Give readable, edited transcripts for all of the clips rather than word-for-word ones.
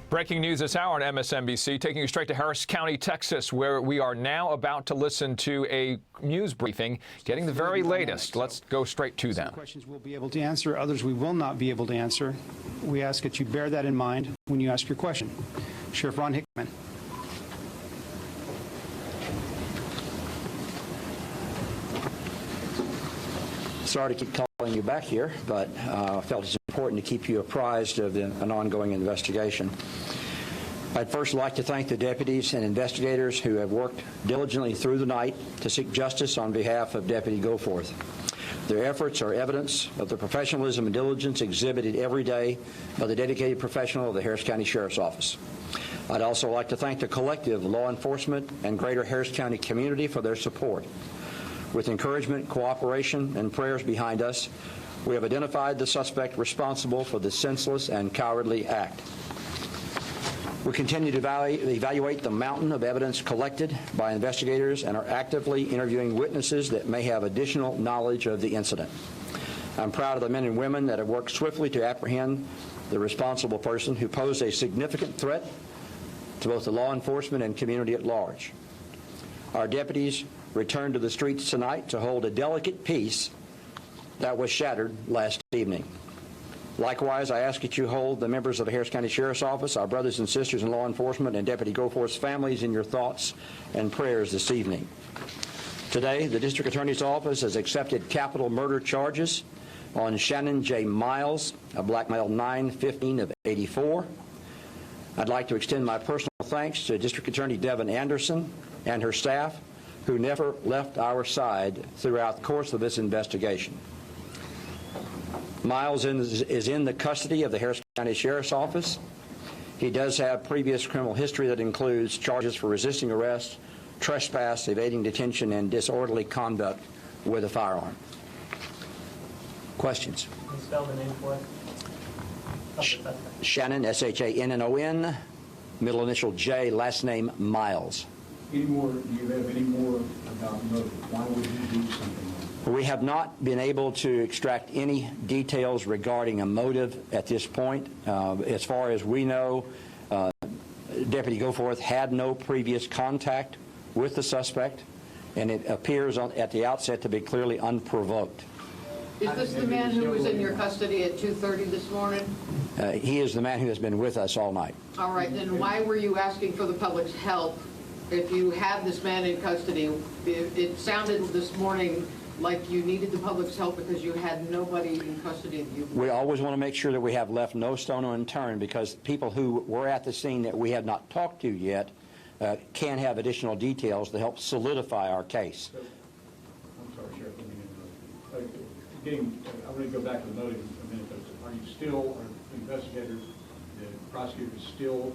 Breaking news this hour on MSNBC, taking you straight to Harris County, Texas, where we are now about to listen to a news briefing, getting the very latest. Let's go straight to them. Some questions we'll be able to answer, others we will not be able to answer. We ask that you bear that in mind when you ask your question. Sheriff Ron Hickman. Sorry to keep calling you back here, but I felt it's important to keep you apprised of an ongoing investigation. I'd first like to thank the deputies and investigators who have worked diligently through the night to seek justice on behalf of Deputy Goforth. Their efforts are evidence of the professionalism and diligence exhibited every day by the dedicated professional of the Harris County Sheriff's Office. I'd also like to thank the collective law enforcement and greater Harris County community for their support. With encouragement, cooperation, and prayers behind us, we have identified the suspect responsible for the senseless and cowardly act. We continue to evaluate the mountain of evidence collected by investigators and are actively interviewing witnesses that may have additional knowledge of the incident. I'm proud of the men and women that have worked swiftly to apprehend the responsible person who posed a significant threat to both the law enforcement and community at large. Our deputies returned to the streets tonight to hold a delicate peace that was shattered last evening. Likewise, I ask that you hold the members of the Harris County Sheriff's Office, our brothers and sisters in law enforcement, and Deputy Goforth's families in your thoughts and prayers this evening. Today, the District Attorney's Office has accepted capital murder charges on Shannon J. Miles, a black male 9/15 of 84. I'd like to extend my personal thanks to District Attorney Devin Anderson and her staff, who never left our side throughout the course of this investigation. Miles is in the custody of the Harris County Sheriff's Office. He does have previous criminal history that includes charges for resisting arrest, trespass, evading detention, and disorderly conduct with a firearm. Questions? Can you spell the name for us? Shannon, S-H-A-N-N-O-N, middle initial J, last name Miles. Do you have any more about motive? Why would he do something like that? We have not been able to extract any details regarding a motive at this point. As far as we know, Deputy Goforth had no previous contact with the suspect, and it appears at the outset to be clearly unprovoked. Is this the man who was in your custody at 2:30 this morning? He is the man who has been with us all night. All right, then why were you asking for the public's help if you had this man in custody? It sounded this morning like you needed the public's help because you had nobody in custody that you... We always want to make sure that we have left no stone unturned, because people who were at the scene that we have not talked to yet can have additional details to help solidify our case. So, I'm sorry, Sheriff, let me interrupt. I'm going to go back to the motive in a minute. Are you still, are the investigators, the prosecutors still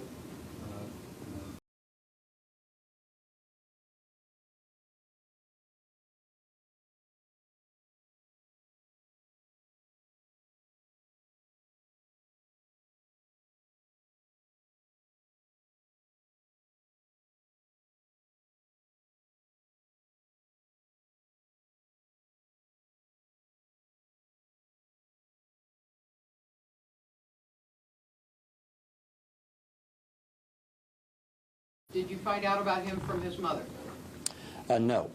Did you find out about him from his mother? No.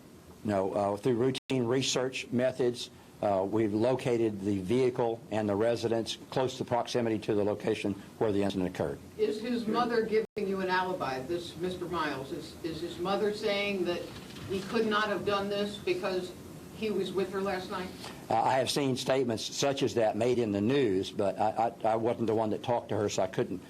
Through routine research methods, we've located the vehicle and the residence close to proximity to the location where the incident occurred. Is his mother giving you an alibi, this Mr. Miles? Is his mother saying that he could not have done this because he was with her last night? I have seen statements such as that made in the news, but I wasn't the one that talked to her, so I couldn't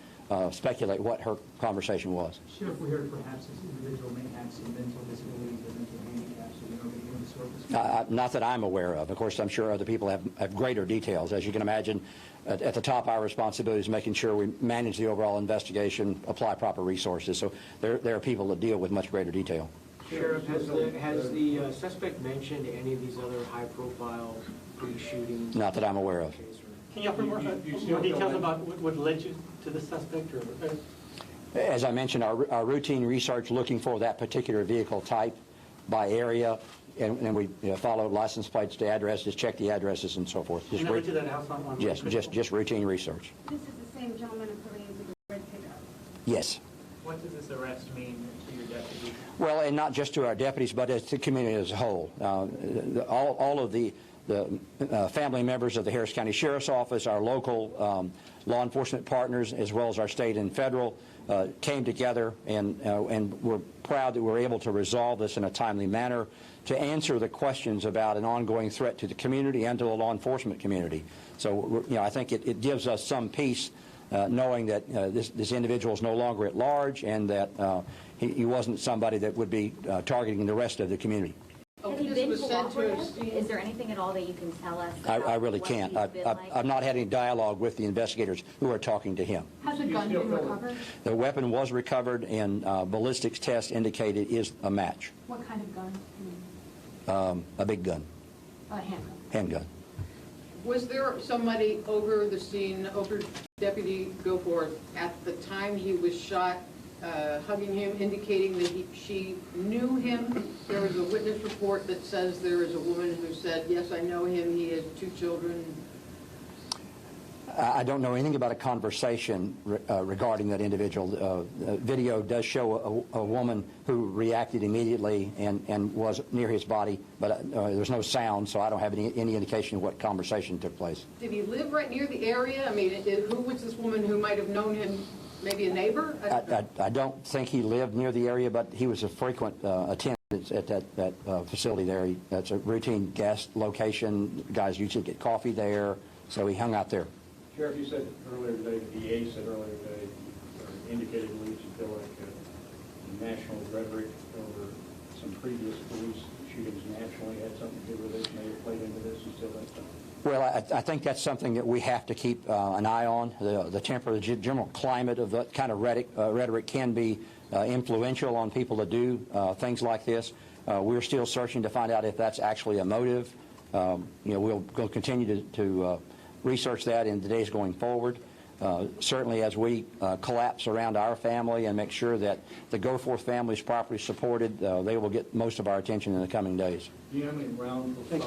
speculate what her conversation was. Sheriff, we heard perhaps this individual may have some mental disabilities or mental handicaps. Do you know anything of the sort? Not that I'm aware of. Of course, I'm sure other people have greater details. As you can imagine, at the top, our responsibility is making sure we manage the overall investigation, apply proper resources. So there are people that deal with much greter detail. Sheriff, has the suspect mentioned any of these other high-profile police shootings? Not that I'm aware of. Can you offer more details about what led you to the suspect? As I mentioned, our routine research looking for that particular vehicle type by area, and we follow license plates to addresses, check the addresses, and so forth. To that house on Yes, just routine research. This is the same gentleman who put into the red pickup. Yes. What does this arrest mean to your deputies? Well, and not just to our deputies, but to the community as a whole. All of the family members of the Harris County Sheriff's Office, our local law enforcement partners, as well as our state and federal, came together, and we're proud that we're able to resolve this in a timely manner to answer the questions about an ongoing threat to the community and to the law enforcement community. So, I think it gives us some peace knowing that this individual is no longer at large, and that he wasn't somebody that would be targeting the rest of the community. Have you been cooperative? Is there anything at all that you can tell us? I really what can't. he's been like? I've not had any dialogue with the investigators who are talking to him. Has the gun been recovered? The weapon was recovered, and ballistics test indicated is a match. What kind of gun? A big gun, A handgun. handgun. Was there somebody over the scene, over Deputy Goforth, at the time he was shot, hugging him, indicating that she knew him? There was a witness report that says there is a woman who said, yes, I know him, he has 2 children. I don't know anything about a conversation regarding that individual. Video does show a woman who reacted immediately and was near his body, but there's no sound, so I don't have any indication of what conversation took place. Did he live right near the area? I mean, who was this woman who might have known him? Maybe a neighbor? I don't think he lived near the area, but he was a frequent attendant at that facility there. That's a routine guest location. Guys usually get coffee there, so he hung out there. Sheriff, you said earlier today, the DA said earlier today, or indicated believes you feel like the national rhetoric over some previous police shootings nationally had something to do with this, may have played into this, and still that's done. Well, I think that's something that we have to keep an eye on. The temper, the general climate of that kind of rhetoric can be influential on people that do things like this. We're still searching to find out if that's actually a motive. We'll continue to research that in the days going forward. Certainly as we collapse around our family and make sure that the Goforth family is properly supported, they will get most of our attention in the coming days. Do you know how many rounds